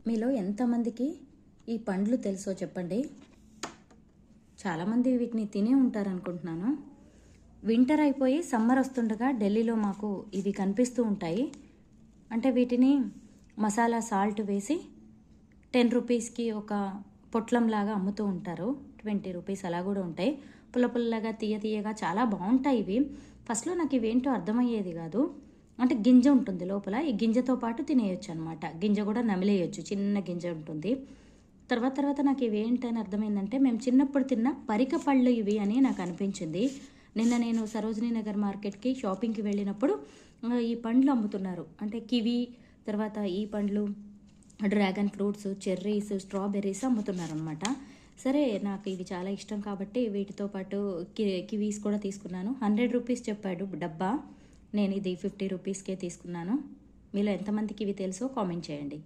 మీలో ఎంతమందికి ఈ పండ్లు తెలుసో చెప్పండి. చాలామంది వీటిని తినే ఉంటారనుకుంటున్నాను. వింటర్ అయిపోయి సమ్మర్ వస్తుండగా ఢిల్లీలో మాకు ఇవి కనిపిస్తూ ఉంటాయి. అంటే వీటిని మసాలా సాల్ట్ వేసి 10 రూపీస్కి ఒక పొట్లంలాగా అమ్ముతూ ఉంటారు. 20 రూపీస్ అలా కూడా ఉంటాయి. పుల్ల పుల్లగా తీయ తీయగా చాలా బాగుంటాయి ఇవి. ఫస్ట్లో నాకు ఇవేంటో అర్థమయ్యేది కాదు. అంటే గింజ ఉంటుంది లోపల, ఈ గింజతో పాటు తినేయొచ్చు అనమాట. గింజ కూడా నమిలేయచ్చు, చిన్న గింజ ఉంటుంది. తర్వాత నాకు ఇవేంటని అర్థమైందంటే, మేము చిన్నప్పుడు తిన్న పరిక పళ్ళు ఇవి అని నాకు అనిపించింది. నిన్న నేను సరోజినీ నగర్ మార్కెట్కి షాపింగ్కి వెళ్ళినప్పుడు ఈ పండ్లు అమ్ముతున్నారు. అంటే కివి, తర్వాత ఈ పండ్లు, డ్రాగన్ ఫ్రూట్స్, చెర్రీస్, స్ట్రాబెర్రీస్ అమ్ముతున్నారు అనమాట. సరే, నాకు ఇవి చాలా ఇష్టం కాబట్టి వీటితో పాటు కివీస్ కూడా తీసుకున్నాను. 100 రూపీస్ చెప్పాడు డబ్బా. నేను ఇది 50 రూపీస్కే తీసుకున్నాను. మీలో ఎంతమందికి ఇవి తెలుసో కామెంట్ చేయండి.